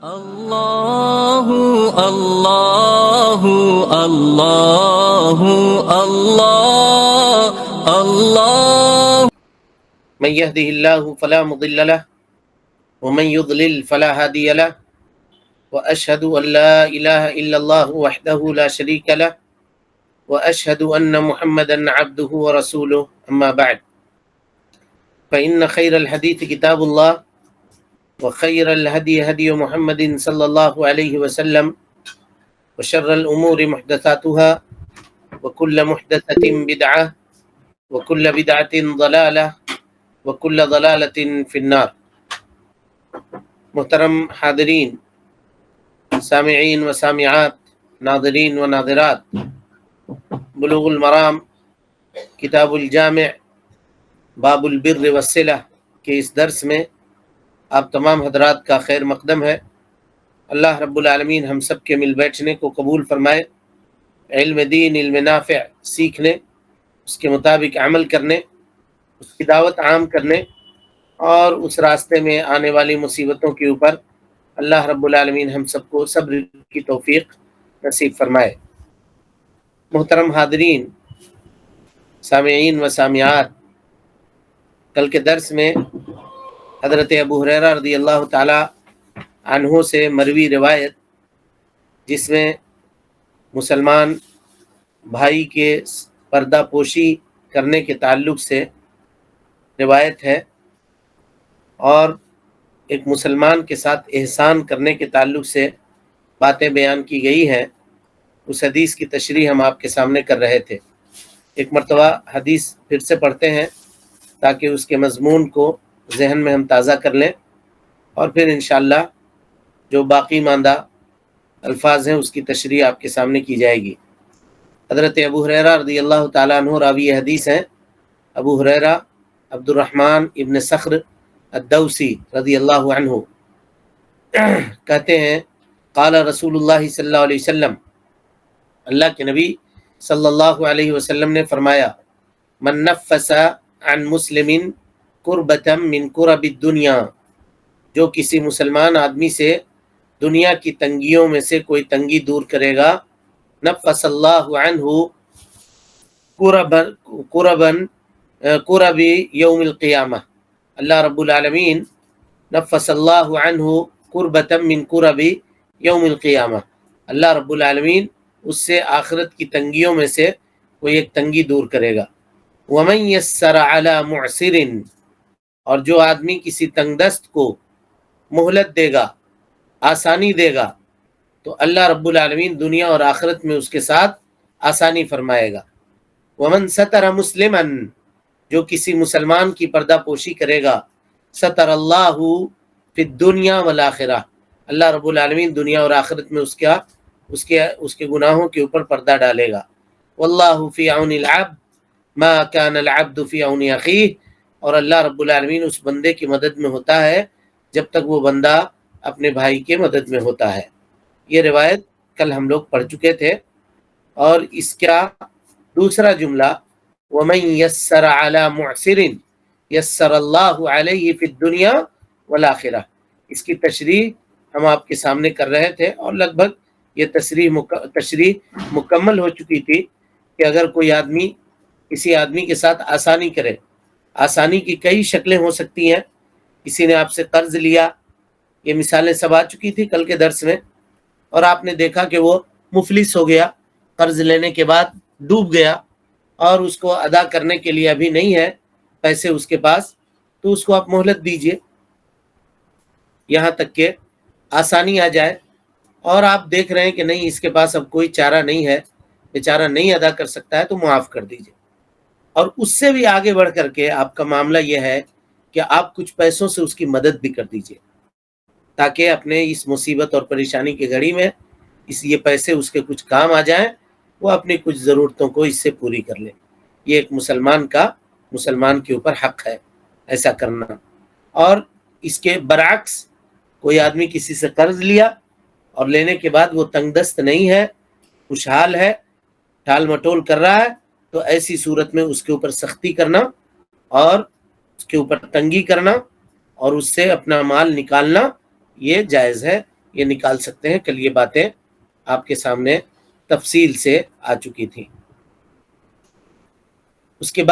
اللہ اللہ اللہ اللہ اللہ من يهده الله فلا مضل له ومن يضلل فلا هادي له وأشهد أن لا إله إلا الله وحده لا شريك له وأشهد أن محمدا عبده ورسوله أما بعد فإن خير الحديث كتاب الله وخير الهدي هدي محمد صلى الله عليه وسلم وشر الأمور محدثاتها وكل محدثة بدعة وكل بدعة ضلالة وكل ضلالة في النار۔ محترم حاضرین، سامعین و سامعات، ناظرین و ناظرات، بلوغ المرام کتاب الجامع باب البر والصلہ کے اس درس میں آپ تمام حضرات کا خیر مقدم ہے۔ اللہ رب العالمین ہم سب کے مل بیٹھنے کو قبول فرمائے، علم دین، علم نافع سیکھنے، اس کے مطابق عمل کرنے، اس کی دعوت عام کرنے اور اس راستے میں آنے والی مصیبتوں کے اوپر اللہ رب العالمین ہم سب کو صبر کی توفیق نصیب فرمائے۔ محترم حاضرین، سامعین و سامعات، کل کے درس میں حضرت ابو ہریرہ رضی اللہ تعالی عنہ سے مروی روایت، جس میں مسلمان بھائی کے پردہ پوشی کرنے کے تعلق سے روایت ہے اور ایک مسلمان کے ساتھ احسان کرنے کے تعلق سے باتیں بیان کی گئی ہیں۔ اس حدیث کی تشریح ہم آپ کے سامنے کر رہے تھے۔ ایک مرتبہ حدیث پھر سے پڑھتے ہیں تاکہ اس کے مضمون کو ذہن میں ہم تازہ کر لیں، اور پھر انشاءاللہ جو باقی ماندہ الفاظ ہیں اس کی تشریح آپ کے سامنے کی جائے گی۔ حضرت ابو ہریرہ رضی اللہ تعالیٰ عنہ راوی حدیث ہیں۔ ابو ہریرہ عبد الرحمن ابن صخر الدوسی رضی اللہ عنہ کہتے ہیں، قال رسول اللہ صلی اللہ علیہ وسلم، اللہ کے نبی صلی اللہ علیہ وسلم نے فرمایا، من نفس عن مسلم کربۃ من کرب الدنیا، جو کسی مسلمان آدمی سے دنیا کی تنگیوں میں سے کوئی تنگی دور کرے گا، نفس اللہ عنہ کرب یوم القیامہ، اللہ رب العالمین نفس اللہ عنہ کربۃ من کرب یوم القیامہ، اللہ رب العالمین اس سے آخرت کی تنگیوں میں سے کوئی ایک تنگی دور کرے گا۔ ومن یسر علی معسر، اور جو آدمی کسی تنگ دست کو مہلت دے گا، آسانی دے گا، تو اللہ رب العالمین دنیا اور آخرت میں اس کے ساتھ آسانی فرمائے گا۔ ومن ستر مسلما، جو کسی مسلمان کی پردہ پوشی کرے گا، ستر اللہ فی الدنیا والآخرہ، اللہ رب العالمین دنیا اور آخرت میں اس کے گناہوں کے اوپر پردہ ڈالے گا۔ واللہ فی عون العبد ما کان العبد فی عون اخیہ، اور اللہ رب العالمین اس بندے کی مدد میں ہوتا ہے جب تک وہ بندہ اپنے بھائی کے مدد میں ہوتا ہے۔ یہ روایت کل ہم لوگ پڑھ چکے تھے، اور اس کا دوسرا جملہ وَمَن يَسَّرَ عَلَى مُعْسِرٍ يَسَّرَ اللَّهُ عَلَيْهِ فِي الدُّنْيَا وَالْآخِرَةِ، اس کی تشریح ہم آپ کے سامنے کر رہے تھے، اور لگ بھگ یہ تشریح مکمل ہو چکی تھی کہ اگر کوئی آدمی کسی آدمی کے ساتھ آسانی کرے، آسانی کی کئی شکلیں ہو سکتی ہیں۔ کسی نے آپ سے قرض لیا، یہ مثالیں سب آ چکی تھی کل کے درس میں، اور آپ نے دیکھا کہ وہ مفلس ہو گیا، قرض لینے کے بعد ڈوب گیا، اور اس کو ادا کرنے کے لیے ابھی نہیں ہے پیسے اس کے پاس، تو اس کو آپ مہلت دیجئے یہاں تک کہ آسانی آ جائے، اور آپ دیکھ رہے ہیں کہ نہیں اس کے پاس اب کوئی چارہ نہیں ہے، بیچارہ نہیں ادا کر سکتا ہے، تو معاف کر دیجئے۔ اور اس سے بھی آگے بڑھ کر کے آپ کا معاملہ یہ ہے کہ آپ کچھ پیسوں سے اس کی مدد بھی کر دیجئے، تاکہ اپنے اس مصیبت اور پریشانی کی گھڑی میں یہ پیسے اس کے کچھ کام آ جائیں، وہ اپنی کچھ ضرورتوں کو اس سے پوری کر لیں۔ یہ ایک مسلمان کے اوپر حق ہے ایسا کرنا۔ اور اس کے برعکس کوئی آدمی کسی سے قرض لیا اور لینے کے بعد وہ تنگ دست نہیں ہے، خوشحال ہے، ٹال مٹول کر رہا ہے، تو ایسی صورت میں اس کے اوپر سختی کرنا اور اس کے اوپر تنگی کرنا اور اس سے اپنا مال نکالنا یہ جائز ہے، یہ نکال سکتے ہیں. کل یہ باتیں آپ کے سامنے تفصیل سے آ چکی تھی. اس کے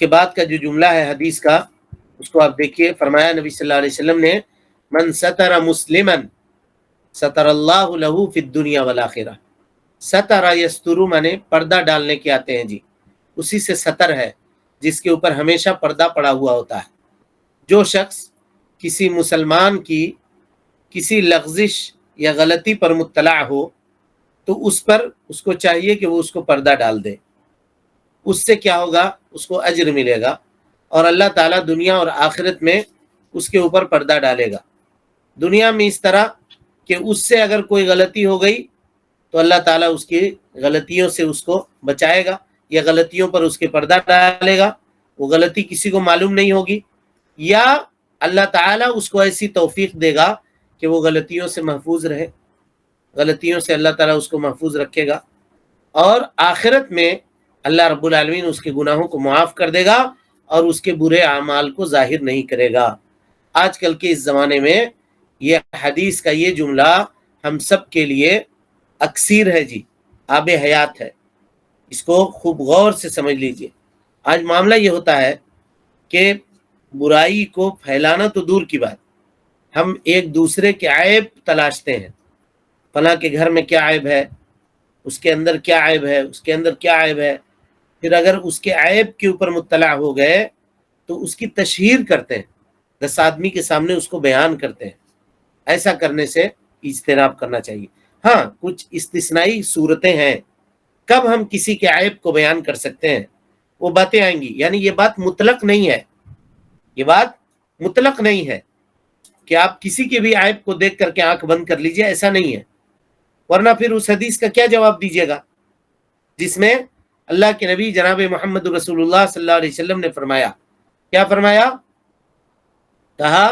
بعد کا جو جملہ ہے حدیث کا اس کو آپ دیکھیے. فرمایا نبی صلی اللہ علیہ وسلم نے من ستر مسلما ستر اللہ لہ فی الدنیا والآخرہ. ستر یستر مانے پردہ ڈالنے کے آتے ہیں جی. اسی سے ستر ہے جس کے اوپر ہمیشہ پردہ پڑا ہوا ہوتا ہے. جو شخص کسی مسلمان کی کسی لغزش یا غلطی پر مطلع ہو تو اس کو چاہیے کہ وہ اس کو پردہ ڈال دے. اس سے کیا ہوگا؟ اس کو اجر ملے گا اور اللہ تعالیٰ دنیا اور آخرت میں اس کے اوپر پردہ ڈالے گا. دنیا میں اس طرح کہ اس سے اگر کوئی غلطی ہو گئی تو اللہ تعالیٰ اس کی غلطیوں سے اس کو بچائے گا یا غلطیوں پر اس کے پردہ ڈالے گا. وہ غلطی کسی کو معلوم نہیں ہوگی، یا اللہ تعالیٰ اس کو ایسی توفیق دے گا کہ وہ غلطیوں سے محفوظ رہے. غلطیوں سے اللہ تعالیٰ اس کو محفوظ رکھے گا اور آخرت میں اللہ رب العالمین اس کے گناہوں کو معاف کر دے گا اور اس کے برے اعمال کو ظاہر نہیں کرے گا. آج کل کے اس زمانے میں یہ حدیث کا یہ جملہ ہم سب کے لیے اکسیر ہے جی، آب حیات ہے. اس کو خوب غور سے سمجھ لیجئے. آج معاملہ یہ ہوتا ہے کہ برائی کو پھیلانا تو دور کی بات، ہم ایک دوسرے کے عیب تلاشتے ہیں. فلاں کے گھر میں کیا عیب ہے، اس کے اندر کیا عیب ہے، اس کے اندر کیا عیب ہے. پھر اگر اس کے عیب کے اوپر مطلع ہو گئے تو اس کی تشہیر کرتے ہیں، 10 آدمی کے سامنے اس کو بیان کرتے ہیں. ایسا کرنے سے اجتناب کرنا چاہیے. ہاں کچھ استثنائی صورتیں ہیں کب ہم کسی کے عیب کو بیان کر سکتے ہیں، وہ باتیں آئیں گی. یعنی یہ بات مطلق نہیں ہے، یہ بات مطلق نہیں ہے کہ آپ کسی کے بھی عیب کو دیکھ کر کے آنکھ بند کر لیجئے، ایسا نہیں ہے. ورنہ پھر اس حدیث کا کیا جواب دیجیے گا جس میں اللہ کے نبی جناب محمد رسول اللہ صلی اللہ علیہ وسلم نے فرمایا، کیا فرمایا؟ کہا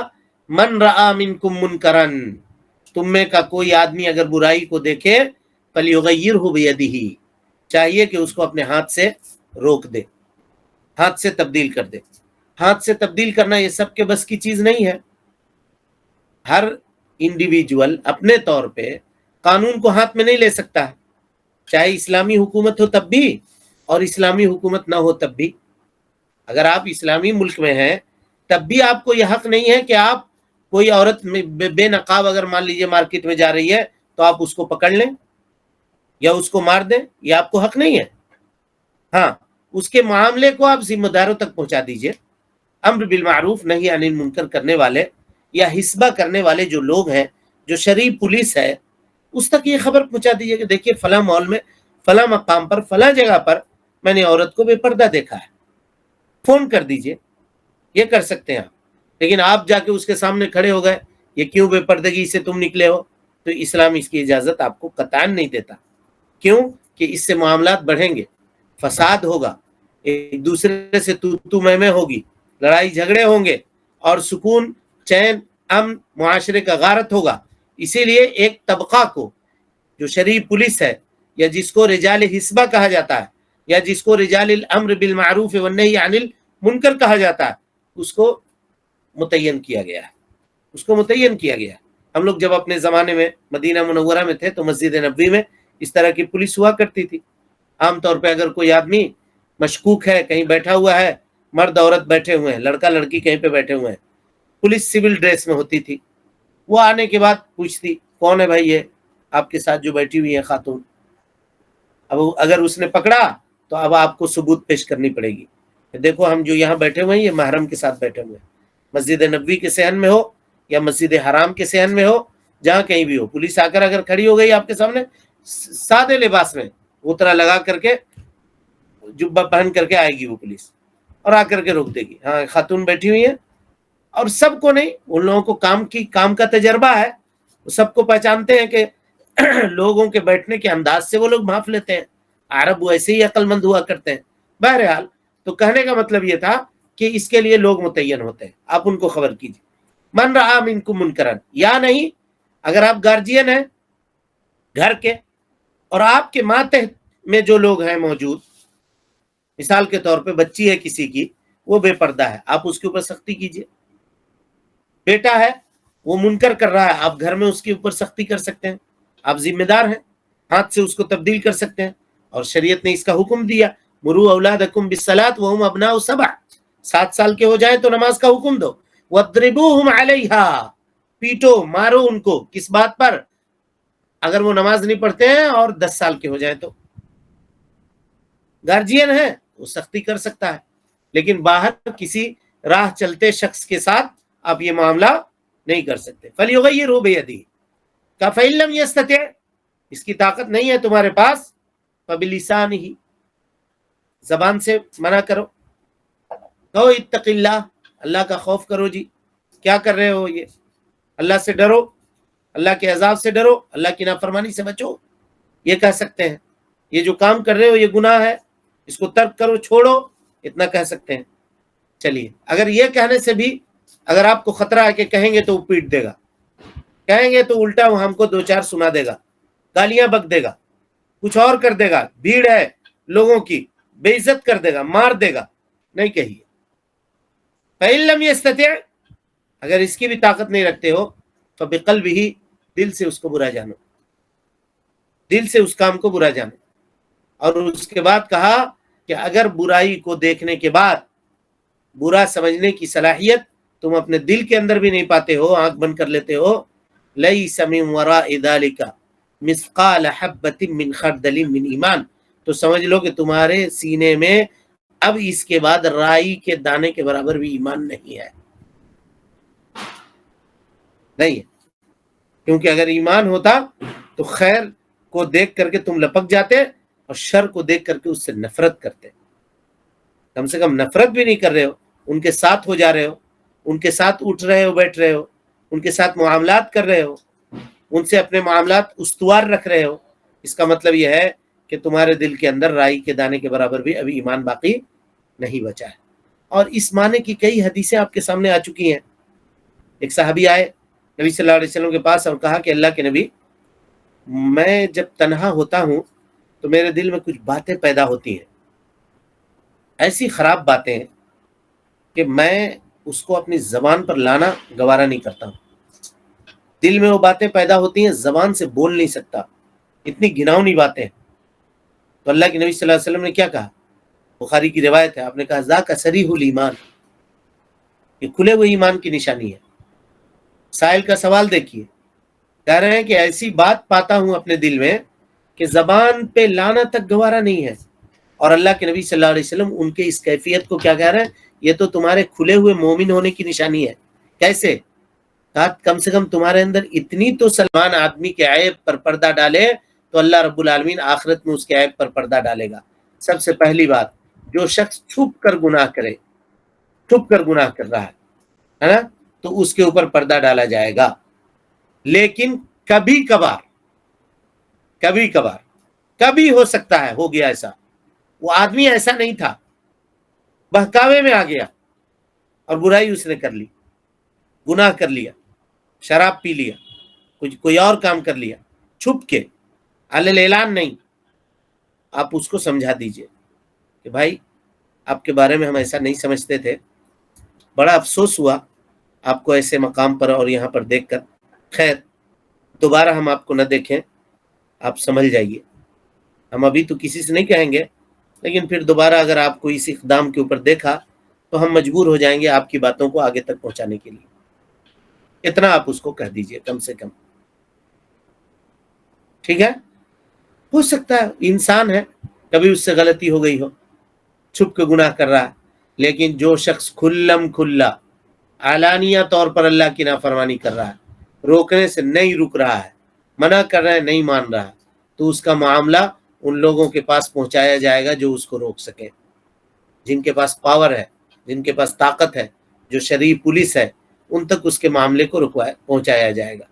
من رآ منکم منکرا، تم میں کا کوئی آدمی اگر برائی کو دیکھے فلیغیرہ بیدہ، چاہیے کہ اس کو اپنے ہاتھ سے روک دے، ہاتھ سے تبدیل کر دے. ہاتھ سے تبدیل کرنا یہ سب کے بس کی چیز نہیں ہے. ہر انڈیویجول اپنے طور پہ قانون کو ہاتھ میں نہیں لے سکتا ہے، چاہے اسلامی حکومت ہو تب بھی اور اسلامی حکومت نہ ہو تب بھی. اگر آپ اسلامی ملک میں ہیں تب بھی آپ کو یہ حق نہیں ہے کہ آپ کوئی عورت بے نقاب اگر مان لیجیے مارکیٹ میں جا رہی ہے تو آپ اس کو پکڑ لیں یا اس کو مار دیں، یہ آپ کو حق نہیں ہے. ہاں اس کے معاملے کو آپ ذمہ داروں تک پہنچا دیجئے. امر بالمعروف نہی عن المنکر کرنے والے یا حسبہ کرنے والے جو لوگ ہیں، جو شرعی پولیس ہے، اس تک یہ خبر پہنچا دیجئے کہ دیکھیے فلاں مال میں فلاں مقام پر فلاں جگہ پر میں نے عورت کو بے پردہ دیکھا ہے. فون کر دیجئے، یہ کر سکتے ہیں آپ. لیکن آپ جا کے اس کے سامنے کھڑے ہو گئے یہ کیوں بے پردگی سے تم نکلے ہو، تو اسلام اس کی اجازت آپ کو قطعاً نہیں دیتا. کیوں کہ اس سے معاملات بڑھیں گے، فساد ہوگا، ایک دوسرے سے تو میں ہوگی، لڑائی جھگڑے ہوں گے اور سکون چین امن معاشرے کا غارت ہوگا. اسی لیے ایک طبقہ کو جو شرعی پولیس ہے یا جس کو رجال حسبہ کہا جاتا ہے یا جس کو رجال الامر بالمعروف والنہی عن المنکر کہا جاتا ہے، اس کو متعین کیا گیا ہے، اس کو متعین کیا گیا ہے. ہم لوگ جب اپنے زمانے میں مدینہ منورہ میں تھے تو مسجد نبوی میں اس طرح کی پولیس ہوا کرتی تھی. عام طور پہ اگر کوئی آدمی مشکوک ہے، کہیں بیٹھا ہوا ہے، مرد عورت بیٹھے ہوئے ہیں، لڑکا لڑکی کہیں پہ بیٹھے ہوئے ہیں، پولیس سول ڈریس میں ہوتی تھی. وہ آنے کے بعد پوچھتی کون ہے بھائی یہ آپ کے ساتھ جو بیٹھی ہوئی ہے خاتون. اب اگر اس نے پکڑا تو اب آپ کو ثبوت پیش کرنی پڑے گی. دیکھو ہم جو یہاں بیٹھے ہوئے ہیں یہ محرم کے ساتھ بیٹھے ہوئے ہیں. مسجد نبوی کے صحن میں ہو یا مسجد حرام کے صحن میں ہو، جہاں کہیں بھی ہو، پولیس آ کر اگر کھڑی ہو گئی آپ کے سامنے سادے لباس میں غترہ لگا کر کے جبہ پہن کر کے آئے گی وہ پولیس اور آ کر کے روک دے گی. ہاں خاتون بیٹھی ہوئی ہے، اور سب کو نہیں، ان لوگوں کو کام کا تجربہ ہے، وہ سب کو پہچانتے ہیں کہ لوگوں کے بیٹھنے کے انداز سے وہ لوگ بھانپ لیتے ہیں. عرب ویسے ہی عقل مند ہوا کرتے ہیں. بہرحال تو کہنے کا مطلب یہ تھا کہ اس کے لیے لوگ متعین ہوتے ہیں، آپ ان کو خبر کیجیے. من رآ منکم منکرا، یا نہیں اگر آپ گارجین ہیں گھر کے اور آپ کے ماتحت میں جو لوگ ہیں موجود، مثال کے طور پہ بچی ہے کسی کی، وہ بے پردہ ہے، آپ اس کے اوپر سختی کیجیے. بیٹا ہے وہ منکر کر رہا ہے، آپ گھر میں اس کے اوپر سختی کر سکتے ہیں، آپ ذمہ دار ہیں، ہاتھ سے اس کو تبدیل کر سکتے ہیں، اور شریعت نے اس کا حکم دیا، مرو اولادکم بالصلاۃ وہم ابناء 7، 7 سال کے ہو جائیں تو نماز کا حکم دو، وَاضْرِبُوهُمْ عَلَيْهَا، پیٹو مارو ان کو، کس بات پر؟ اگر وہ نماز نہیں پڑھتے ہیں اور 10 سال کے ہو جائیں تو گارجین ہے وہ سختی کر سکتا ہے، لیکن باہر کسی راہ چلتے شخص کے ساتھ آپ یہ معاملہ نہیں کر سکتے۔ فَلْيُغَيِّرْهُ بِيَدِهِ کہ فَإِن لَّمْ يَسْتَطِعْ، اس کی طاقت نہیں ہے تمہارے پاس، فَبِلِسَانِهِ، زبان سے منع کرو، کہو اتق اللہ، اللہ کا خوف کرو جی، کیا کر رہے ہو یہ، اللہ سے ڈرو، اللہ کے عذاب سے ڈرو، اللہ کی نافرمانی سے بچو، یہ کہہ سکتے ہیں۔ یہ جو کام کر رہے ہو یہ گناہ ہے، اس کو ترک کرو، چھوڑو، اتنا کہہ سکتے ہیں۔ چلیے، اگر یہ کہنے سے بھی اگر آپ کو خطرہ ہے کہ کہیں گے تو وہ پیٹ دے گا، کہیں گے تو الٹا وہ ہم کو 2 4 سنا دے گا، گالیاں بک دے گا، کچھ اور کر دے گا، بھیڑ ہے لوگوں کی، بے عزت کر دے گا، مار دے گا، نہیں کہیے۔ فَإِن لَّمْ يَسْتَطِعْ، اگر اس کی بھی طاقت نہیں رکھتے ہو، فَبِقَلْبِهِ، دل سے اس کو برا جانو، دل سے اس کام کو برا جانو۔ اور اس کے بعد کہا کہ اگر برائی کو دیکھنے کے بعد برا سمجھنے کی صلاحیت تم اپنے دل کے اندر بھی نہیں پاتے ہو، آنکھ بند کر لیتے ہو، لَيْسَ مِن وَرَاءِ ذَلِكَ مِثْقَالَ حَبَّةٍ مِّن خَرْدَلٍ مِّن ایمان، تو سمجھ لو کہ تمہارے سینے میں اب اس کے بعد رائی کے دانے کے برابر بھی ایمان نہیں ہے، نہیں ہے۔ کیونکہ اگر ایمان ہوتا تو خیر کو دیکھ کر کے تم لپک جاتے اور شر کو دیکھ کر کے اس سے نفرت کرتے، کم سے کم نفرت بھی نہیں کر رہے ہو، ان کے ساتھ ہو جا رہے ہو، ان کے ساتھ اٹھ رہے ہو، بیٹھ رہے ہو، ان کے ساتھ معاملات کر رہے ہو، ان سے اپنے معاملات استوار رکھ رہے ہو، اس کا مطلب یہ ہے کہ تمہارے دل کے اندر رائی کے دانے کے برابر بھی ابھی ایمان باقی نہیں بچا ہے۔ اور اس معنی کی کئی حدیثیں آپ کے سامنے آ چکی ہیں۔ ایک صحابی آئے نبی صلی اللہ علیہ وسلم کے پاس اور کہا کہ اللہ کے نبی، میں جب تنہا ہوتا ہوں تو میرے دل میں کچھ باتیں پیدا ہوتی ہیں، ایسی خراب باتیں کہ میں اس کو اپنی زبان پر لانا گوارا نہیں کرتا ہوں، دل میں وہ باتیں پیدا ہوتی ہیں، زبان سے بول نہیں سکتا، اتنی گھناؤنی باتیں۔ تو اللہ کے نبی صلی اللہ علیہ وسلم نے کیا کہا؟ بخاری کی روایت ہے، آپ نے کہا ذاک صریح الایمان، یہ کھلے ہوئے ایمان کی نشانی ہے۔ سائل کا سوال دیکھیے، کہہ رہے ہیں کہ ایسی بات پاتا ہوں اپنے دل میں کہ زبان پہ لانا تک گوارا نہیں ہے، اور اللہ کے نبی صلی اللہ علیہ وسلم ان کے اس کیفیت کو کیا کہہ رہے ہیں؟ یہ تو تمہارے کھلے ہوئے مومن ہونے کی نشانی ہے۔ کیسے؟ کہا کم سے کم تمہارے اندر اتنی تو سلمان آدمی کے عیب پر پردہ ڈالے تو اللہ رب العالمین آخرت میں اس کے عیب پر پردہ ڈالے گا۔ سب سے پہلی بات، جو شخص چھپ کر گناہ کرے، چھپ کر گناہ کر رہا ہے نا، تو اس کے اوپر پردہ ڈالا جائے گا۔ لیکن کبھی کبھار کبھی ہو سکتا ہے، ہو گیا ایسا، وہ آدمی ایسا نہیں تھا، بہکاوے میں آ گیا اور برائی اس نے کر لی، گناہ کر لیا، شراب پی لیا، کوئی اور کام کر لیا، چھپ کے، علی اعلان نہیں۔ آپ اس کو سمجھا دیجئے کہ بھائی آپ کے بارے میں ہم ایسا نہیں سمجھتے تھے، بڑا افسوس ہوا آپ کو ایسے مقام پر اور یہاں پر دیکھ کر، خیر دوبارہ ہم آپ کو نہ دیکھیں، آپ سمجھ جائیے۔ ہم ابھی تو کسی سے نہیں کہیں گے، لیکن پھر دوبارہ اگر آپ کو اس اقدام کے اوپر دیکھا تو ہم مجبور ہو جائیں گے آپ کی باتوں کو آگے تک پہنچانے کے لیے، اتنا آپ اس کو کہہ دیجئے کم سے کم، ٹھیک ہے؟ ہو سکتا ہے انسان ہے، کبھی اس سے غلطی ہو گئی ہو، چھپ کے گناہ کر رہا ہے، لیکن جو شخص کھلم کھلا علانیہ طور پر اللہ کی نافرمانی کر رہا ہے، روکنے سے نہیں رک رہا ہے، منع کر رہا ہے نہیں مان رہا ہے، تو اس کا معاملہ ان لوگوں کے پاس پہنچایا جائے گا جو اس کو روک سکے، جن کے پاس پاور ہے، جن کے پاس طاقت ہے، جو شرعی پولیس ہے، ان تک اس کے معاملے کو پہنچایا جائے گا۔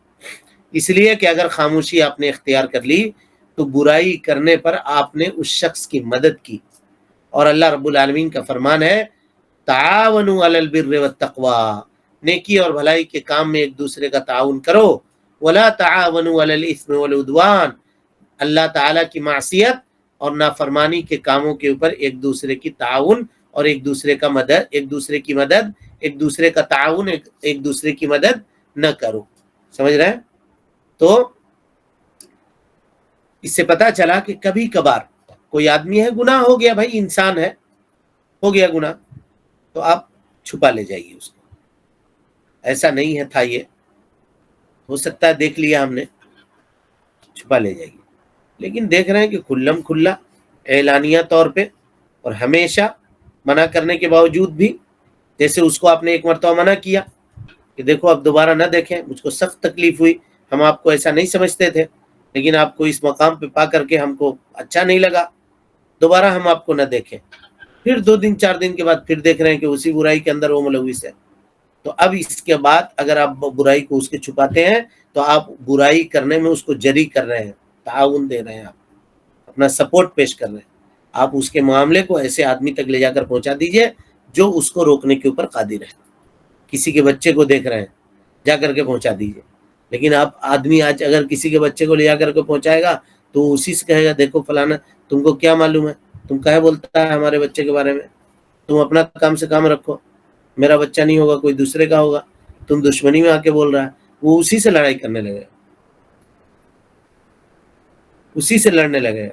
اس لیے کہ اگر خاموشی آپ نے اختیار کر لی تو برائی کرنے پر آپ نے اس شخص کی مدد کی، اور اللہ رب العالمین کا فرمان ہے تعاونوا علی البر والتقوی، نیکی اور بھلائی کے کام میں ایک دوسرے کا تعاون کرو، ولا تعاونوا علی الاثم والعدوان، اللہ تعالیٰ کی معصیت اور نافرمانی کے کاموں کے اوپر ایک دوسرے کی تعاون اور ایک دوسرے کی مدد، ایک دوسرے کا تعاون، ایک دوسرے کی مدد نہ کرو. سمجھ رہے ہیں؟ تو اس سے پتا چلا کہ کبھی کبھار کوئی آدمی ہے گناہ ہو گیا، بھائی انسان ہے، ہو گیا گناہ، تو آپ چھپا لے جائیے اس کو. ایسا نہیں ہے تھا، یہ ہو سکتا ہے دیکھ لیا ہم نے، چھپا لے جائیے. لیکن دیکھ رہے ہیں کہ کھلم کھلا اعلانیہ طور پہ، اور ہمیشہ منع کرنے کے باوجود بھی، جیسے اس کو آپ نے ایک مرتبہ منع کیا کہ دیکھو اب دوبارہ نہ دیکھیں، مجھ کو سخت تکلیف ہوئی، ہم آپ کو ایسا نہیں سمجھتے تھے، لیکن آپ کو اس مقام پہ پا کر کے ہم کو اچھا نہیں لگا، دوبارہ ہم آپ کو نہ دیکھیں. پھر 2 دن 4 دن کے بعد پھر دیکھ رہے ہیں کہ اسی برائی کے اندر وہ ملوث ہے. تو اب اس کے بعد اگر آپ برائی کو اس کے چھپاتے ہیں تو آپ برائی کرنے میں اس کو جری کر رہے ہیں، تعاون دے رہے ہیں، آپ اپنا سپورٹ پیش کر رہے ہیں. آپ اس کے معاملے کو ایسے آدمی تک لے جا کر پہنچا دیجئے جو اس کو روکنے کے اوپر قادر ہے. کسی کے بچے کو دیکھ رہے ہیں، جا کر کے پہنچا دیجئے. لیکن آپ آدمی آج اگر کسی کے بچے کو لے جا کر کے پہنچائے گا تو اسی سے کہے گا دیکھو فلانا، تم کو کیا معلوم ہے، تم کہے بولتا ہے ہمارے بچے کے بارے میں، تم اپنا کام سے کام رکھو، میرا بچہ نہیں ہوگا کوئی دوسرے کا ہوگا، تم دشمنی میں آ کے بول رہا ہے. وہ اسی سے لڑائی کرنے لگے، اسی سے لڑنے لگے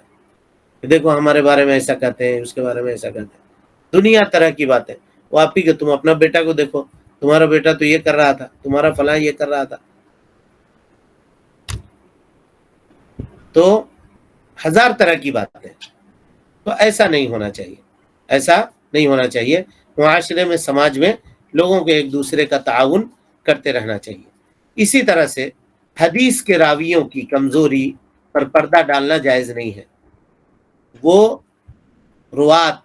کہ دیکھو ہمارے بارے میں ایسا کہتے ہیں، اس کے بارے میں ایسا کہتے ہیں. دنیا طرح کی بات ہے. وہ آپ ہی کہ تم اپنا بیٹا کو دیکھو، تمہارا بیٹا تو یہ کر رہا تھا، تمہارا فلاں یہ کر رہا تھا. تو 1000 طرح کی بات ہے. تو ایسا نہیں ہونا چاہیے، ایسا نہیں ہونا چاہیے. معاشرے میں، سماج میں لوگوں کے ایک دوسرے کا تعاون کرتے رہنا چاہیے. اسی طرح سے حدیث کے راویوں کی کمزوری پر پردہ ڈالنا جائز نہیں ہے. وہ روات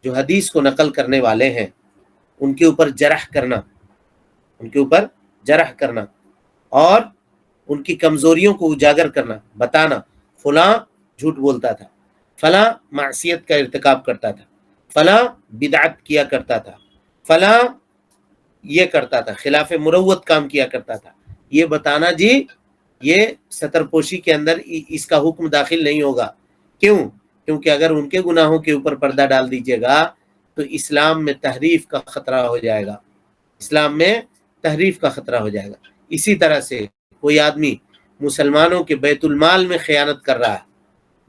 جو حدیث کو نقل کرنے والے ہیں ان کے اوپر جرح کرنا اور ان کی کمزوریوں کو اجاگر کرنا، بتانا فلاں جھوٹ بولتا تھا، فلاں معصیت کا ارتکاب کرتا تھا، فلاں بدعت کیا کرتا تھا، فلاں یہ کرتا تھا، خلاف مروت کام کیا کرتا تھا، یہ بتانا جی یہ ستر پوشی کے اندر اس کا حکم داخل نہیں ہوگا. کیوں؟ کیونکہ اگر ان کے گناہوں کے اوپر پردہ ڈال دیجیے گا تو اسلام میں تحریف کا خطرہ ہو جائے گا، اسلام میں تحریف کا خطرہ ہو جائے گا. اسی طرح سے کوئی آدمی مسلمانوں کے بیت المال میں خیانت کر رہا ہے،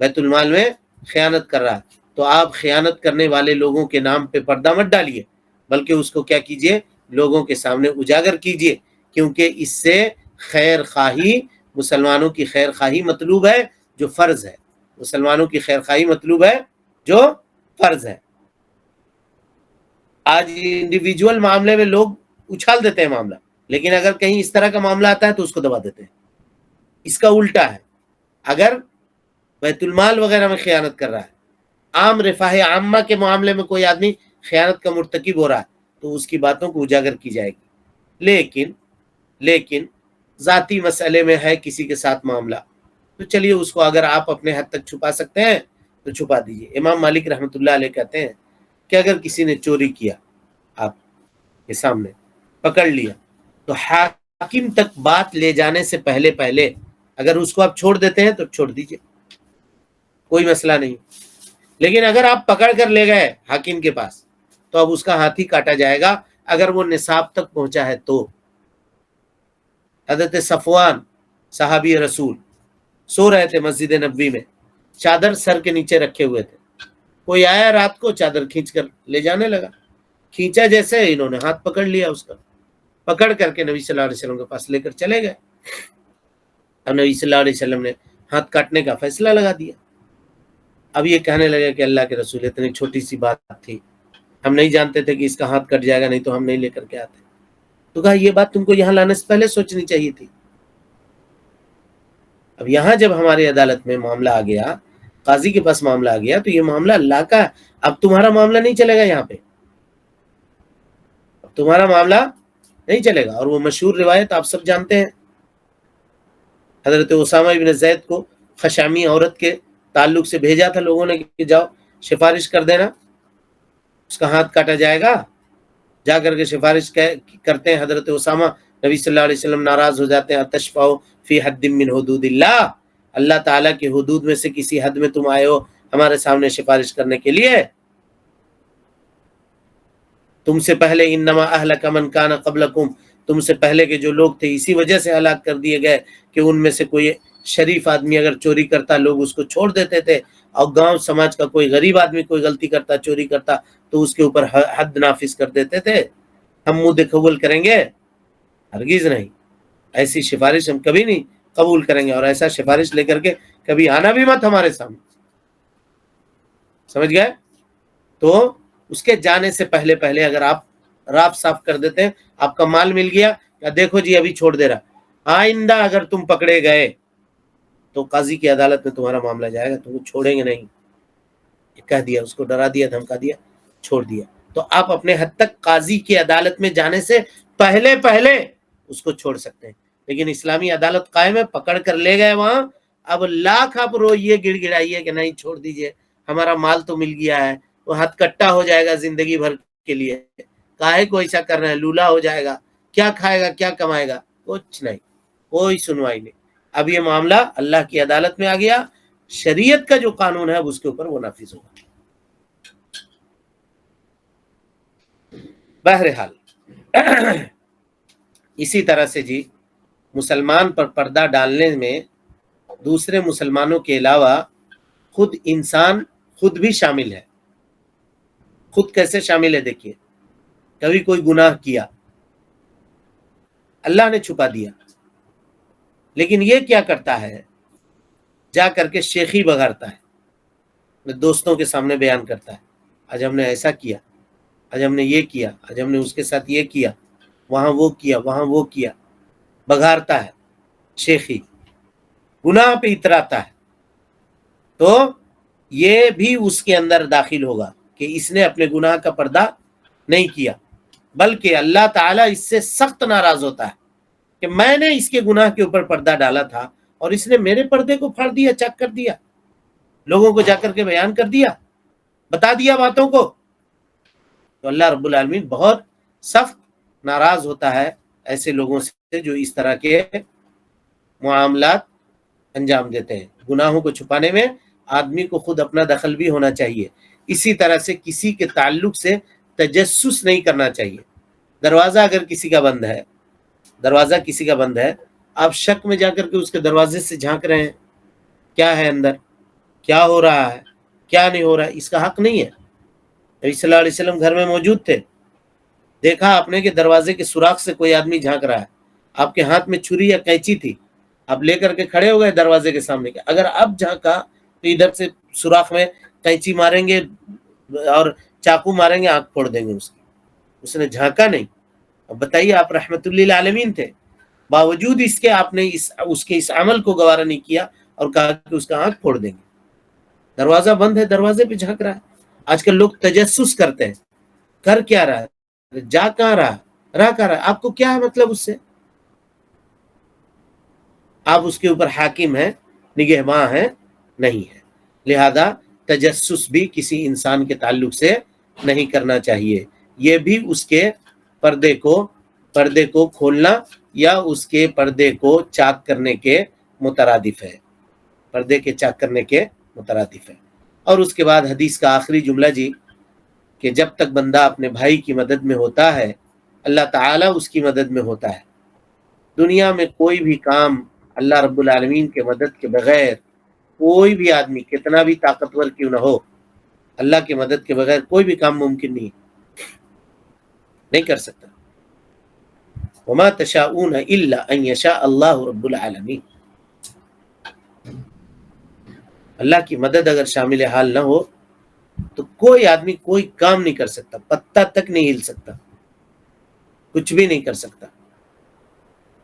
بیت المال میں خیانت کر رہا ہے، تو آپ خیانت کرنے والے لوگوں کے نام پہ پردہ مت ڈالیے، بلکہ اس کو کیا کیجئے، لوگوں کے سامنے اجاگر کیجئے. کیونکہ اس سے خیر خواہی، مسلمانوں کی خیر خواہی مطلوب ہے جو فرض ہے، مسلمانوں کی خیر خواہی مطلوب ہے جو فرض ہے. آج انڈیویجول معاملے میں لوگ اچھال دیتے ہیں معاملہ، لیکن اگر کہیں اس طرح کا معاملہ آتا ہے تو اس کو دبا دیتے ہیں. اس کا الٹا ہے، اگر بیت المال وغیرہ میں خیانت کر رہا ہے، عام رفاہ عامہ کے معاملے میں کوئی آدمی خیانت کا مرتکب ہو رہا ہے تو اس کی باتوں کو اجاگر کی جائے گی. لیکن ذاتی مسئلے میں ہے کسی کے ساتھ معاملہ، تو چلیے اس کو اگر آپ اپنے حد تک چھپا سکتے ہیں تو چھپا دیجیے. امام مالک رحمۃ اللہ علیہ کہتے ہیں کہ اگر کسی نے چوری کیا، آپ کے سامنے پکڑ لیا، تو حاکم تک بات لے جانے سے پہلے اگر اس کو آپ چھوڑ دیتے ہیں تو چھوڑ دیجیے، کوئی مسئلہ نہیں. لیکن اگر آپ پکڑ کر لے گئے حاکم کے پاس تو اب اس کا ہاتھ ہی کاٹا جائے گا اگر وہ نصاب تک پہنچا ہے تو. حضرت صفوان صحابی رسول سو رہے تھے مسجد نبوی میں، چادر سر کے نیچے رکھے ہوئے تھے. کوئی آیا رات کو، چادر کھینچ کر لے جانے لگا. کھینچا جیسے انہوں نے ہاتھ پکڑ لیا، اس کا پکڑ کر کے نبی صلی اللہ علیہ وسلم کے پاس لے کر چلے گئے. اب نبی صلی اللہ علیہ وسلم نے ہاتھ کاٹنے کا فیصلہ لگا دیا. اب یہ کہنے لگے کہ اللہ کے رسول اتنی چھوٹی سی بات تھی، ہم نہیں جانتے تھے کہ اس کا ہاتھ کٹ جائے گا، نہیں تو ہم نہیں لے کر کے آتے. تو کہا یہ بات تم کو یہاں لانے سے پہلے سوچنی چاہیے تھی. اب یہاں جب ہماری عدالت میں معاملہ آ گیا، قاضی کے پاس معاملہ آ گیا، تو یہ معاملہ اللہ کا ہے. اب تمہارا معاملہ نہیں چلے گا، یہاں پہ اب تمہارا معاملہ نہیں چلے گا. اور وہ مشہور روایت آپ سب جانتے ہیں، حضرت اسامہ بن زید کو خشامی عورت کے تعلق سے بھیجا تھا لوگوں نے کہ جاؤ سفارش کر دینا، اس کا ہاتھ کاٹا جائے گا. جا کر کے سفارش کرتے ہیں حضرت اسامہ، نبی صلی اللہ علیہ وسلم ناراض ہو جاتے ہیں. تشفعوا فی حد من حدود اللہ، اللہ تعالیٰ کی حدود میں سے کسی حد میں تم آئے ہو ہمارے سامنے سفارش کرنے کے لیے. تم سے پہلے انما اہلک من کان قبلکم، تم سے پہلے کے جو لوگ تھے اسی وجہ سے ہلاک کر دیے گئے کہ ان میں سے کوئی شریف آدمی اگر چوری کرتا لوگ اس کو چھوڑ دیتے تھے، اور گاؤں سماج کا کوئی غریب آدمی کوئی غلطی کرتا چوری کرتا تو اس کے اوپر حد نافذ کر دیتے تھے۔ ہم منہ قبول کریں گے؟ ہرگز نہیں، ایسی سفارش ہم کبھی نہیں قبول کریں گے، اور ایسا سفارش لے کر کے کبھی آنا بھی مت ہمارے سامنے، سمجھ گئے؟ تو اس کے جانے سے پہلے اگر آپ راف صاف کر دیتے ہیں آپ کا مال مل گیا، یا دیکھو جی ابھی چھوڑ دے رہا، آئندہ اگر تم پکڑے گئے تو قاضی کی عدالت میں تمہارا معاملہ جائے گا، تم کو چھوڑیں گے نہیں، کہہ دیا، اس کو ڈرا دیا، دھمکا دیا، چھوڑ دیا۔ تو آپ اپنے حد تک قاضی کی عدالت میں جانے سے پہلے اس کو چھوڑ سکتے ہیں، لیکن اسلامی عدالت قائم ہے، پکڑ کر لے گئے وہاں، اب لاکھ آپ روئیے گڑ گڑائیے کہ نہیں چھوڑ دیجئے، ہمارا مال تو مل گیا ہے، وہ ہاتھ کٹا ہو جائے گا زندگی بھر کے لیے، کاہے کو ایسا کر رہے ہیں، لولا ہو جائے گا، کیا کھائے گا کیا کمائے گا، کچھ نہیں، کوئی سنوائی نہیں۔ اب یہ معاملہ اللہ کی عدالت میں آ گیا، شریعت کا جو قانون ہے اس کے اوپر وہ نافذ ہوگا۔ بہرحال اسی طرح سے جی مسلمان پر پردہ ڈالنے میں دوسرے مسلمانوں کے علاوہ خود انسان خود بھی شامل ہے۔ خود کیسے شامل ہے؟ دیکھیے، کبھی کوئی گناہ کیا، اللہ نے چھپا دیا، لیکن یہ کیا کرتا ہے، جا کر کے شیخی بگاڑتا ہے، دوستوں کے سامنے بیان کرتا ہے، آج ہم نے ایسا کیا، آج ہم نے یہ کیا، آج ہم نے اس کے ساتھ یہ کیا، وہاں وہ کیا، وہاں وہ کیا، بگاڑتا ہے، شیخی گناہ پہ اتراتا ہے، تو یہ بھی اس کے اندر داخل ہوگا کہ اس نے اپنے گناہ کا پردہ نہیں کیا، بلکہ اللہ تعالیٰ اس سے سخت ناراض ہوتا ہے کہ میں نے اس کے گناہ کے اوپر پردہ ڈالا تھا اور اس نے میرے پردے کو پھاڑ دیا، چیک کر دیا، لوگوں کو جا کر کے بیان کر دیا، بتا دیا باتوں کو۔ تو اللہ رب العالمین بہت سخت ناراض ہوتا ہے ایسے لوگوں سے جو اس طرح کے معاملات انجام دیتے ہیں۔ گناہوں کو چھپانے میں آدمی کو خود اپنا دخل بھی ہونا چاہیے، اسی طرح سے کسی کے تعلق سے تجسس نہیں کرنا چاہیے۔ دروازہ اگر کسی کا بند ہے، آپ شک میں جا کر کے اس کے دروازے سے جھانک رہے ہیں، کیا ہے اندر، کیا ہو رہا ہے، کیا نہیں ہو رہا ہے، اس کا حق نہیں ہے۔ نبی صلی اللہ علیہ وسلم گھر میں موجود تھے، دیکھا آپ نے کہ دروازے کے سوراخ سے کوئی آدمی جھانک رہا ہے، آپ کے ہاتھ میں چھری یا قینچی تھی، آپ لے کر کے کھڑے ہو گئے دروازے کے سامنے کے، اگر اب جھانکا تو ادھر سے سوراخ میں قینچی ماریں گے اور چاقو ماریں گے، آنکھ پھوڑ دیں گے اس کی۔ اس نے جھانکا نہیں۔ اب بتائیے، آپ رحمت للعالمین تھے، باوجود اس کے آپ نے اس کے اس عمل کو گوارا نہیں کیا اور کہا کہ اس کا آنکھ پھوڑ دیں گے۔ دروازہ بند ہے، دروازے پہ جھانک رہا ہے۔ آج کل لوگ تجسس کرتے ہیں، کر کیا رہا ہے، جا کہاں رہا، رہا کہاں رہا، آپ کو کیا ہے مطلب اس سے؟ آپ اس کے اوپر حاکم ہیں، نگہباں ہیں؟ نہیں ہے۔ لہذا تجسس بھی کسی انسان کے تعلق سے نہیں کرنا چاہیے، یہ بھی اس کے پردے کو کھولنا یا اس کے پردے کو چاک کرنے کے مترادف ہے، پردے کے چاک کرنے کے مترادف ہے۔ اور اس کے بعد حدیث کا آخری جملہ جی، کہ جب تک بندہ اپنے بھائی کی مدد میں ہوتا ہے اللہ تعالیٰ اس کی مدد میں ہوتا ہے۔ دنیا میں کوئی بھی کام اللہ رب العالمین کے مدد کے بغیر، کوئی بھی آدمی کتنا بھی طاقتور کیوں نہ ہو، اللہ کی مدد کے بغیر کوئی بھی کام ممکن نہیں کر سکتا۔ وما تشاءون الا ان یشاء اللہ رب العالمین۔ اللہ کی مدد اگر شامل حال نہ ہو تو کوئی آدمی کوئی کام نہیں کر سکتا، پتہ تک نہیں ہل سکتا، کچھ بھی نہیں کر سکتا۔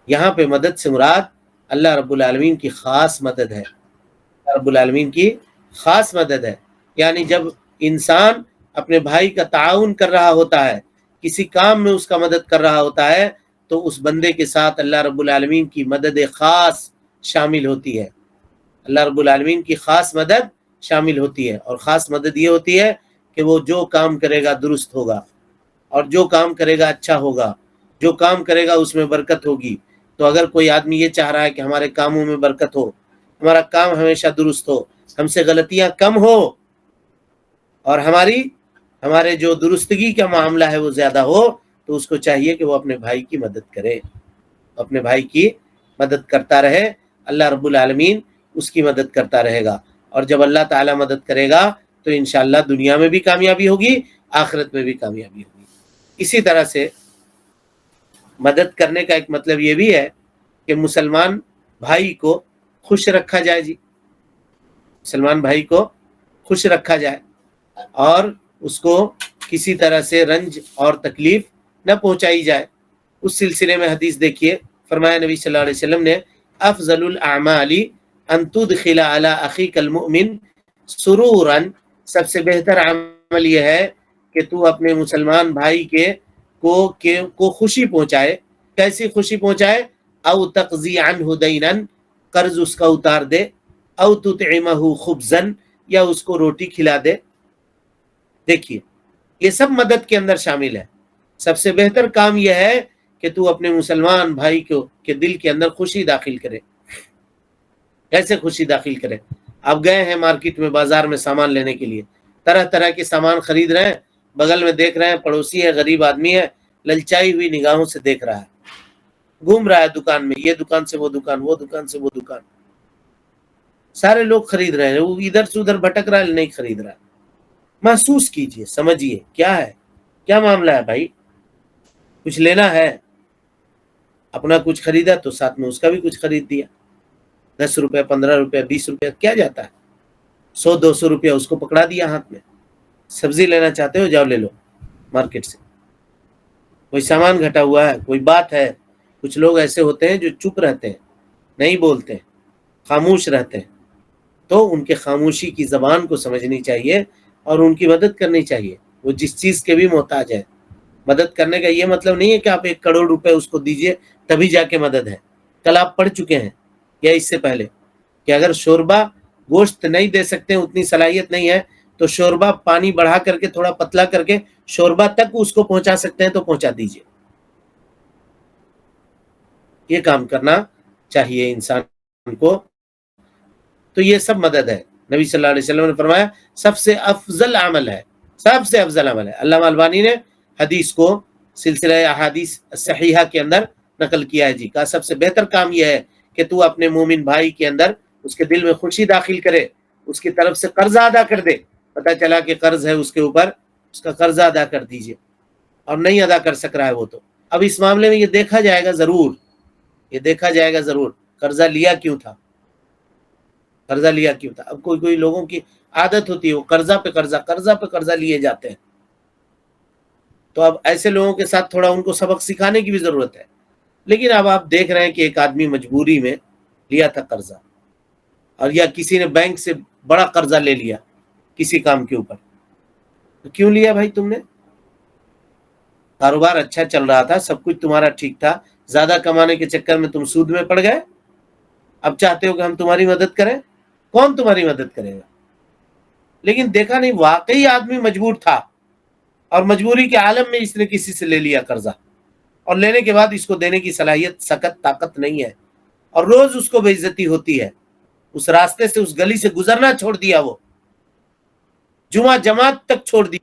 یہاں پہ مدد سے مراد اللہ رب العالمین کی خاص مدد ہے، اللہ رب العالمین کی خاص مدد ہے۔ یعنی جب انسان اپنے بھائی کا تعاون کر رہا ہوتا ہے، کسی کام میں اس کا مدد کر رہا ہوتا ہے، تو اس بندے کے ساتھ اللہ رب العالمین کی مدد خاص شامل ہوتی ہے، اللہ رب العالمین کی خاص مدد شامل ہوتی ہے۔ اور خاص مدد یہ ہوتی ہے کہ وہ جو کام کرے گا درست ہوگا، اور جو کام کرے گا اچھا ہوگا، جو کام کرے گا اس میں برکت ہوگی۔ تو اگر کوئی آدمی یہ چاہ رہا ہے کہ ہمارے کاموں میں برکت ہو، ہمارا کام ہمیشہ درست ہو، ہم سے غلطیاں کم ہو، اور ہمارے جو درستگی کا معاملہ ہے وہ زیادہ ہو، تو اس کو چاہیے کہ وہ اپنے بھائی کی مدد کرے، اپنے بھائی کی مدد کرتا رہے، اللہ رب العالمین اس کی مدد کرتا رہے گا، اور جب اللہ تعالیٰ مدد کرے گا تو انشاءاللہ دنیا میں بھی کامیابی ہوگی، آخرت میں بھی کامیابی ہوگی۔ اسی طرح سے مدد کرنے کا ایک مطلب یہ بھی ہے کہ مسلمان بھائی کو خوش رکھا جائے، جی مسلمان بھائی کو خوش رکھا جائے اور اس کو کسی طرح سے رنج اور تکلیف نہ پہنچائی جائے۔ اس سلسلے میں حدیث دیکھیے، فرمایا نبی صلی اللہ علیہ وسلم نے افضل الاعمال ان تدخل علی اخیک المؤمن سرورا، سب سے بہتر عمل یہ ہے کہ تو اپنے مسلمان بھائی کو خوشی پہنچائے۔ کیسی خوشی پہنچائے؟ او تقضی عنہ دینا، قرض اس کا اتار دے، او تطعمہ خبزا، یا اس کو روٹی کھلا دے۔ دیکھیے یہ سب مدد کے اندر شامل ہے۔ سب سے بہتر کام یہ ہے کہ تو اپنے مسلمان بھائی کے دل کے اندر خوشی داخل کرے۔ کیسے خوشی داخل کرے؟ آپ گئے ہیں مارکیٹ میں، بازار میں سامان لینے کے لیے، طرح طرح کے سامان خرید رہے ہیں، بغل میں دیکھ رہے ہیں پڑوسی ہے، غریب آدمی ہے، للچائی ہوئی نگاہوں سے دیکھ رہا ہے، گھوم رہا ہے دکان میں، یہ دکان سے وہ دکان، وہ دکان سے وہ دکان، سارے لوگ خرید رہے ہیں، وہ ادھر سے ادھر بھٹک رہا ہے، نہیں خرید رہا ہے۔ محسوس کیجئے، سمجھیے کیا ہے، کیا معاملہ ہے بھائی؟ کچھ لینا ہے، اپنا کچھ خریدا تو ساتھ میں اس کا بھی کچھ خرید دیا، 10 روپے 15 روپے 20 روپے کیا جاتا ہے، 100 200 روپیہ اس کو پکڑا دیا ہاتھ میں۔ سبزی لینا چاہتے ہو، جاؤ لے لو مارکیٹ سے، کوئی سامان گھٹا ہوا ہے، کوئی بات ہے۔ کچھ لوگ ایسے ہوتے ہیں جو چپ رہتے ہیں، نہیں بولتے ہیں، خاموش رہتے ہیں، تو ان کے خاموشی کی زبان کو سمجھنی چاہیے اور ان کی مدد کرنی چاہیے، وہ جس چیز کے بھی محتاج ہے۔ مدد کرنے کا یہ مطلب نہیں ہے کہ آپ 1 کروڑ روپے اس کو دیجئے تبھی جا کے مدد ہے۔ کل آپ پڑھ چکے ہیں یا اس سے پہلے کہ اگر شوربہ گوشت نہیں دے سکتے، اتنی صلاحیت نہیں ہے، تو شوربہ پانی بڑھا کر کے تھوڑا پتلا کر کے شوربہ تک اس کو پہنچا سکتے ہیں تو پہنچا دیجئے۔ یہ کام کرنا چاہیے انسان کو، تو یہ سب مدد ہے۔ نبی صلی اللہ علیہ وسلم نے فرمایا سب سے افضل عمل ہے، سب سے افضل عمل ہے۔ علامہ البانی نے حدیث کو سلسلہ احادیث صحیحہ کے اندر نقل کیا ہے، جی کہا سب سے بہتر کام یہ ہے کہ تو اپنے مومن بھائی کے اندر اس کے دل میں خوشی داخل کرے، اس کی طرف سے قرضہ ادا کر دے، پتہ چلا کہ قرض ہے اس کے اوپر، اس کا قرضہ ادا کر دیجئے، اور نہیں ادا کر سک رہا ہے وہ تو اب اس معاملے میں یہ دیکھا جائے گا ضرور، یہ دیکھا جائے گا ضرور قرضہ لیا کیوں تھا، قرضہ لیا کیوں تھا۔ اب کوئی لوگوں کی عادت ہوتی ہے وہ قرضہ پہ قرضہ لیے جاتے ہیں، تو اب ایسے لوگوں کے ساتھ تھوڑا ان کو سبق سکھانے کی بھی ضرورت ہے۔ لیکن اب آپ دیکھ رہے ہیں کہ ایک آدمی مجبوری میں لیا تھا قرضہ، اور یا کسی نے بینک سے بڑا قرضہ لے لیا کسی کام کے اوپر، تو کیوں لیا بھائی تم نے؟ کاروبار اچھا چل رہا تھا، سب کچھ تمہارا ٹھیک تھا، زیادہ کمانے کے چکر میں تم سود میں پڑ گئے، اب چاہتے ہو کہ ہم تمہاری مدد کریں؟ کون تمہاری مدد کرے گا؟ لیکن دیکھا نہیں واقعی آدمی مجبور تھا، اور مجبوری کے عالم میں اس نے کسی سے لے لیا قرضہ، اور لینے کے بعد اس کو دینے کی صلاحیت سکت طاقت نہیں ہے، اور روز اس کو بے عزتی ہوتی ہے، اس راستے سے اس گلی سے گزرنا چھوڑ دیا، وہ جمعہ جماعت تک چھوڑ دی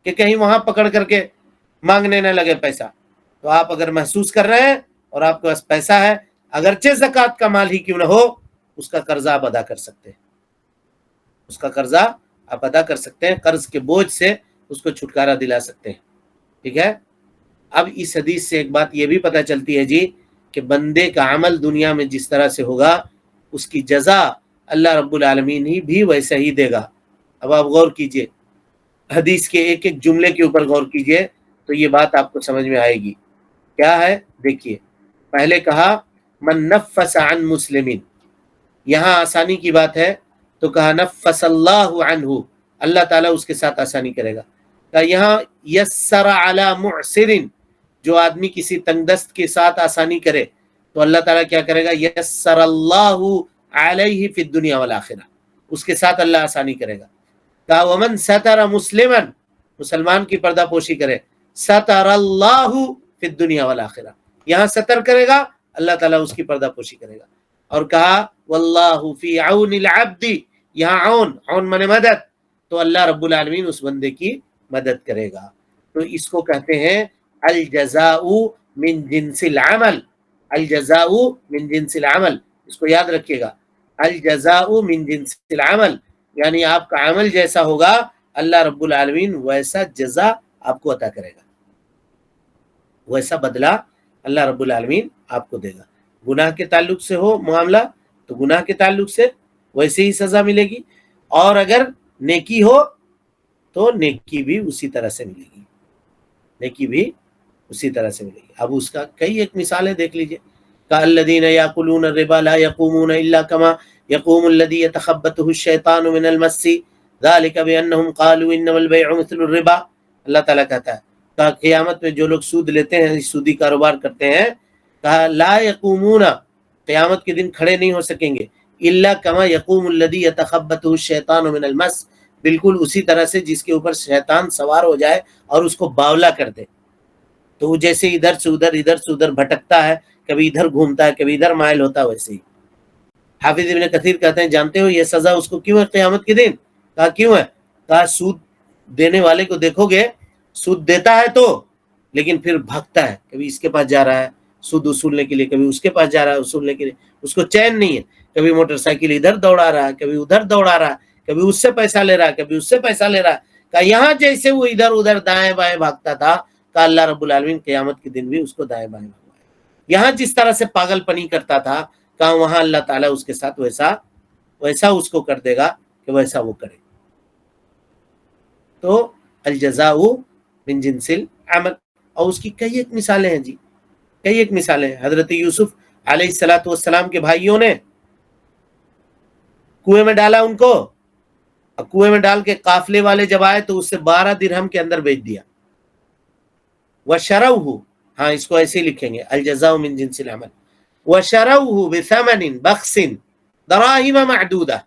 کہ کہیں وہاں پکڑ کر کے مانگنے نہ لگے پیسہ۔ تو آپ اگر محسوس کر رہے ہیں اور آپ کے پاس پیسہ ہے، اگرچہ زکوٰۃ کا مال ہی کیوں نہ ہو، اس کا قرضہ آپ ادا کر سکتے ہیں، اس کا قرضہ آپ ادا کر سکتے ہیں، قرض کے بوجھ سے اس کو چھٹکارا دلا سکتے ہیں، ٹھیک ہے۔ اب اس حدیث سے ایک بات یہ بھی پتہ چلتی ہے جی کہ بندے کا عمل دنیا میں جس طرح سے ہوگا اس کی جزا اللہ رب العالمین ہی بھی ویسا ہی دے گا۔ اب آپ غور کیجئے، حدیث کے ایک ایک جملے کے اوپر غور کیجئے تو یہ بات آپ کو سمجھ میں آئے گی۔ کیا ہے دیکھیے، پہلے کہا من نفس عن مسلمین، یہاں آسانی کی بات ہے تو کہا نفس اللہ عنہ، اللہ تعالیٰ اس کے ساتھ آسانی کرے گا۔ کہ یہاں یسر علی معسر، جو آدمی کسی تنگ دست کے ساتھ آسانی کرے تو اللہ تعالیٰ کیا کرے گا؟ یسر اللہ علیہ فی الدنیا والآخرہ، اس کے ساتھ اللہ آسانی کرے گا۔ کہا ومن ستر مسلما، مسلمان کی پردہ پوشی کرے، ستر اللہ فی الدنیا والآخرہ، یہاں ستر کرے گا اللہ تعالیٰ اس کی پردہ پوشی کرے گا۔ اور کہا واللہ فی عون العبد، یہاں عون من مدد، تو اللہ رب العالمین اس بندے کی مدد کرے گا۔ تو اس کو کہتے ہیں الجزاء من جنس العمل، الجزاء من جنس العمل، اس کو یاد رکھیے گا، الجزاء من جنس العمل، یعنی آپ کا عمل جیسا ہوگا اللہ رب العالمین ویسا جزا آپ کو عطا کرے گا، ویسا بدلہ اللہ رب العالمین آپ کو دے گا۔ گناہ کے تعلق سے ہو معاملہ تو گناہ کے تعلق سے ویسے ہی سزا ملے گی، اور اگر نیکی ہو تو نیکی بھی اسی طرح سے ملے گی، نیکی بھی اسی طرح سے ملے گی۔ اب اس کا کئی ایک مثالیں دیکھ لیجئے، کالذین یاکلون الربا لا یقومون الا کما یقوم الذی یتخبطہ الشیطان من المس ذلک بانہم قالوا انما البیع مثل الربا، اللہ تعالیٰ کہتا ہے کہا قیامت میں جو لوگ سود لیتے ہیں، سودی کاروبار کرتے ہیں، کہا لا یقومون، قیامت کے دن کھڑے نہیں ہو سکیں گے، الا کما یقوم الذی یتخبطہ الشیطان من المس، بالکل اسی طرح سے جس کے اوپر شیطان سوار ہو جائے اور اس کو باولا کر دے، تو وہ جیسے ادھر سے ادھر بھٹکتا ہے، کبھی ادھر گھومتا ہے کبھی ادھر مائل ہوتا ہے، ویسے ہی حافظ ابن کثیر کہتے ہیں جانتے ہو یہ سزا اس کو کیوں ہے قیامت کے دن؟ کہا کیوں ہے؟ کہا سود دینے والے کو دیکھو گے، سود دیتا ہے تو لیکن پھر بھاگتا ہے، کبھی اس کے پاس جا رہا ہے سود وصولنے کے لیے، کبھی اس کے پاس جا رہا ہے وصولنے کے لیے، اس کو چین نہیں ہے، کبھی موٹر سائیکل ادھر دوڑا رہا ہے کبھی ادھر دوڑا رہا ہے، کبھی اس سے پیسہ لے رہا ہے کبھی اس سے پیسہ لے رہا ہے، کہ یہاں جیسے وہ ادھر ادھر دائیں بائیں بھاگتا تھا، کہ اللہ رب العالمین قیامت کے دن بھی اس کو دائیں بائیں بھگوائے، یہاں جس طرح سے پاگل پنی کرتا تھا، کہ وہاں اللہ تعالیٰ اس کے ساتھ ویسا اس کو کر دے گا کہ ویسا وہ کرے۔ تو الجزاء من جنس العمل، اور اس کی کئی ایک مثالیں ہیں جی، کئی ایک مثالیں ہیں۔ حضرت یوسف علیہ السلام کے بھائیوں نے کنویں میں ڈالا ان کو، اور کنویں میں ڈال کے قافلے والے جب آئے تو اس سے 12 درہم کے اندر بیچ دیا، وَشَرَوْهُ، ہاں اس کو ایسے ہی لکھیں گے الجزاء من جنس العمل، وَشَرَوْهُ بِثَمَنٍ بَخْسٍ دَرَاهِمَ مَعْدُودَةٍ،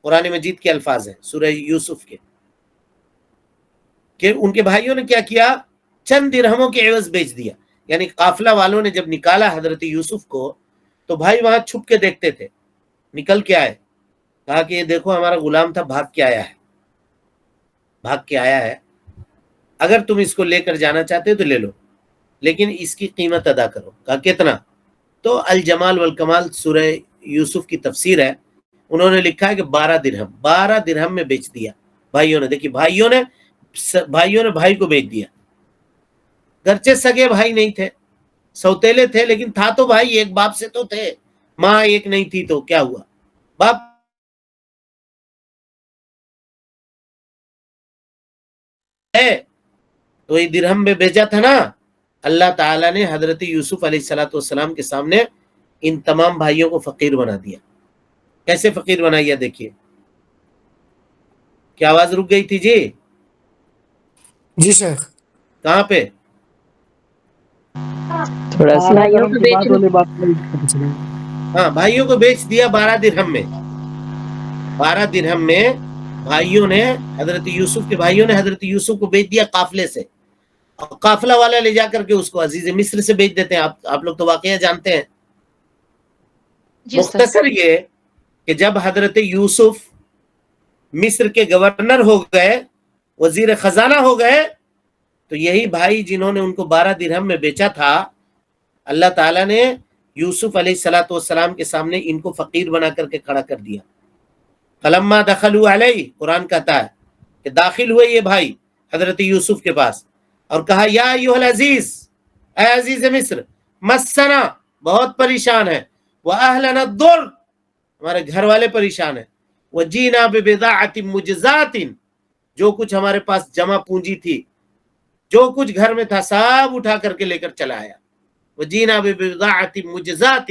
قرآن مجید کے الفاظ ہیں سورہ یوسف کے، کہ ان کے بھائیوں نے کیا کیا، چند درہموں کے عوض بیچ دیا، یعنی قافلہ والوں نے جب نکالا حضرت یوسف کو تو بھائی وہاں چھپ کے دیکھتے تھے، نکل کے آئے، کہا کہ یہ دیکھو ہمارا غلام تھا، بھاگ کے آیا ہے، اگر تم اس کو لے کر جانا چاہتے ہو تو لے لو، لیکن اس کی قیمت ادا کرو۔ کہا کتنا؟ تو الجمال والکمال سورہ یوسف کی تفسیر ہے، انہوں نے لکھا ہے کہ 12 درہم میں بیچ دیا بھائیوں نے۔ دیکھیے بھائیوں نے بھائی کو بیچ دیا، گرچہ سگے بھائی نہیں تھے، سوتیلے تھے، لیکن تھا تو بھائی، ایک باپ سے تو تھے، ماں ایک نہیں تھی تو کیا ہوا، باپ ہے تو یہ درہم میں بیچا تھا نا۔ اللہ تعالیٰ نے حضرت یوسف علیہ السلام کے سامنے ان تمام بھائیوں کو فقیر بنا دیا۔ کیسے فقیر بنایا دیکھیے، کیا آواز رک گئی تھی جی؟ جی شیخ، کہاں پہ؟ تھوڑا سا ہاں بھائیوں کو بیچ دیا 12 درہم میں، 12 درہم میں بھائیوں نے، حضرت یوسف کے بھائیوں نے حضرت یوسف کو بیچ دیا قافلے سے، اور قافلہ والا لے جا کر کے اس کو عزیز مصر سے بیچ دیتے ہیں۔ آپ لوگ تو واقعہ جانتے ہیں۔ مختصر یہ کہ جب حضرت یوسف مصر کے گورنر ہو گئے، وزیر خزانہ ہو گئے، تو یہی بھائی جنہوں نے ان کو 12 درہم میں بیچا تھا، اللہ تعالیٰ نے یوسف علیہ السلام کے سامنے ان کو فقیر بنا کر کے کھڑا کر دیا۔ فلما دخلوا علیہ، قرآن کہتا ہے کہ داخل ہوئے یہ بھائی حضرت یوسف کے پاس، اور کہا یا ایھا العزیز، اے عزیز مصر، مسنا، بہت پریشان ہے، واہلنا الضر، ہمارے گھر والے پریشان ہیں، وجینا ببضاعۃ مجزاۃ، جو کچھ ہمارے پاس جمع پونجی تھی، جو کچھ گھر میں تھا سب اٹھا کر کے لے کر چلا آیا، وجینا ببضاعۃ مجزاۃ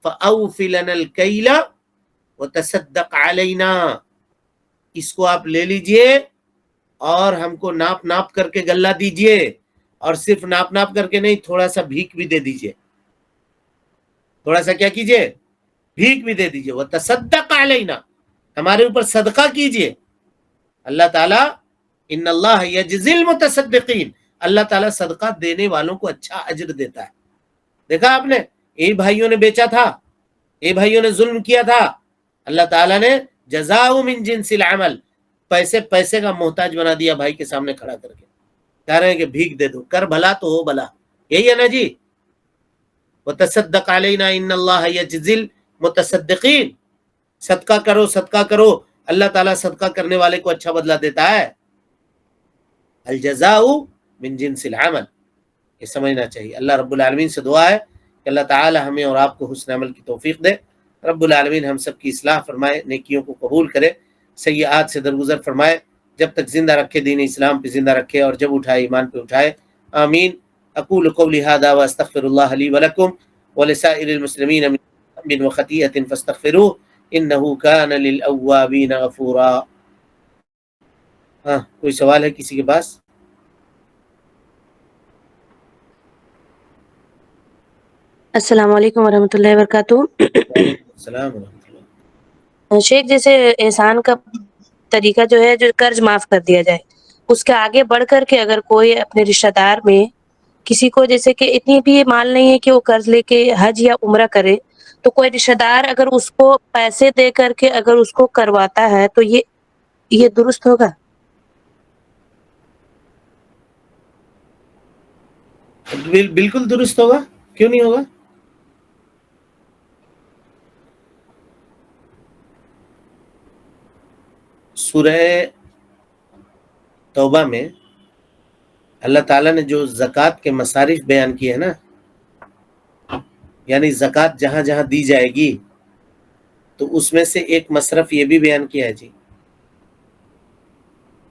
فاوف لنا الکیل وتصدق علینا، اس کو آپ لے لیجئے اور ہم کو ناپ کر کے غلہ دیجئے، اور صرف ناپ کر کے نہیں، تھوڑا سا بھیک بھی دے دیجئے، تھوڑا سا کیا کیجئے، بھیک بھی دے دیجئے، وتصدق علینا، ہمارے اوپر صدقہ کیجئے۔ اللہ تعالیٰ ان اللہ یجزی المتصدقین، اللہ تعالیٰ صدقہ دینے والوں کو اچھا اجر دیتا ہے۔ دیکھا آپ نے، یہ بھائیوں نے بیچا تھا، یہ بھائیوں نے ظلم کیا تھا، اللہ تعالیٰ نے جزاء من جنس العمل، پیسے کا محتاج بنا دیا بھائی کے سامنے کھڑا کر کے۔ کہہ رہے ہیں کہ بھیک دے دو، کر بھلا تو ہو بھلا، یہی ہے نا جی. وتصدق علینا ان اللہ یجزی المتصدقین، صدقہ کرو صدقہ کرو، اللہ تعالیٰ صدقہ کرنے والے کو اچھا بدلہ دیتا ہے. الجزاء من جنس العمل، یہ سمجھنا چاہیے. اللہ رب العالمین سے دعا ہے کہ اللہ تعالی ہمیں اور آپ کو حسن عمل کی توفیق دے. رب العالمین ہم سب کی اصلاح فرمائے، نیکیوں کو قبول کرے، سیئات سے درگزر فرمائے، جب تک زندہ رکھے دین اسلام پہ زندہ رکھے، اور جب اٹھائے ایمان پہ اٹھائے. آمین. اقول قولی هذا واستغفر الله لي ولكم ولسائر المسلمين من ذنب وخطيئة فاستغفروه انه كان للأوابين غفورا. ہاں کوئی سوال ہے کسی کے پاس؟ السلام علیکم ورحمۃ اللہ وبرکاتہ. وعلیکم السلام ورحمۃ اللہ. شیخ، جیسے احسان کا طریقہ جو ہے، جو قرض معاف کر دیا جائے، اس کے آگے بڑھ کر کے اگر کوئی اپنے رشتہ دار میں کسی کو جیسے کہ اتنی بھی مال نہیں ہے کہ وہ قرض لے کے حج یا عمرہ کرے، تو کوئی رشتہ دار اگر اس کو پیسے دے کر کے اگر اس کو کرواتا ہے تو یہ درست ہوگا؟ بالکل درست ہوگا، کیوں نہیں ہوگا؟ سورہ توبہ میں اللہ تعالیٰ نے جو زکوٰۃ کے مصارف بیان کیے ہیں نا، یعنی زکوٰۃ جہاں جہاں دی جائے گی، تو اس میں سے ایک مصرف یہ بھی بیان کیا ہے جی،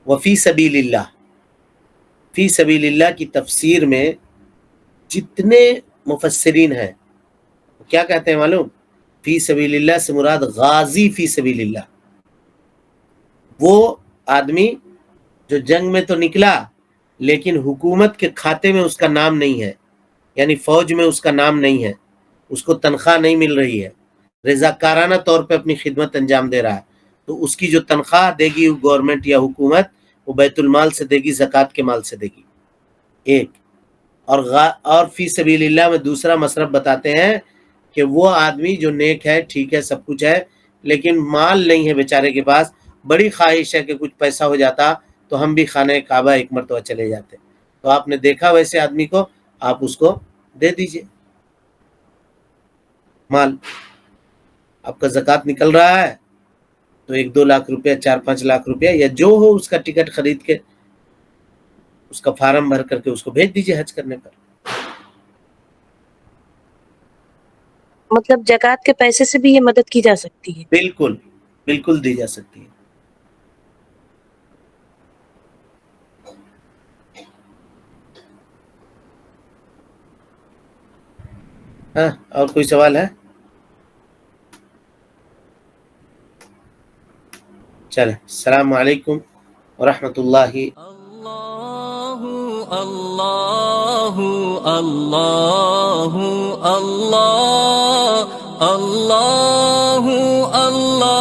وفی سبیل اللہ. فی سبیل اللہ کی تفسیر میں جتنے مفسرین ہیں کیا کہتے ہیں معلوم؟ فی سبیل اللہ سے مراد غازی فی سبیل اللہ، وہ آدمی جو جنگ میں تو نکلا لیکن حکومت کے کھاتے میں اس کا نام نہیں ہے، یعنی فوج میں اس کا نام نہیں ہے، اس کو تنخواہ نہیں مل رہی ہے، رضاکارانہ طور پہ اپنی خدمت انجام دے رہا ہے، تو اس کی جو تنخواہ دے گی گورنمنٹ یا حکومت، وہ بیت المال سے دے گی، زکوٰۃ کے مال سے دے گی. ایک اور فی سبیل اللہ میں دوسرا مصرف بتاتے ہیں کہ وہ آدمی جو نیک ہے، ٹھیک ہے، سب کچھ ہے، لیکن مال نہیں ہے بیچارے کے پاس، بڑی خواہش ہے کہ کچھ پیسہ ہو جاتا تو ہم بھی خانہ کعبہ ایک مرتبہ چلے جاتے. تو آپ نے دیکھا ویسے آدمی کو، آپ اس کو دے دیجئے مال. آپ کا زکوٰۃ نکل رہا ہے تو 1-2 لاکھ روپیہ، 4-5 لاکھ روپیہ، یا جو ہو اس کا ٹکٹ خرید کے، اس کا فارم بھر کر کے اس کو بھیج دیجئے حج کرنے پر. مطلب زکوٰۃ کے پیسے سے بھی یہ مدد کی جا سکتی ہے؟ بالکل بالکل دی جا سکتی ہے. ہاں اور کوئی سوال ہے؟ چلیں، السلام علیکم ورحمۃ اللہ. اللہ اللہ اللہ اللہ اللہ اللہ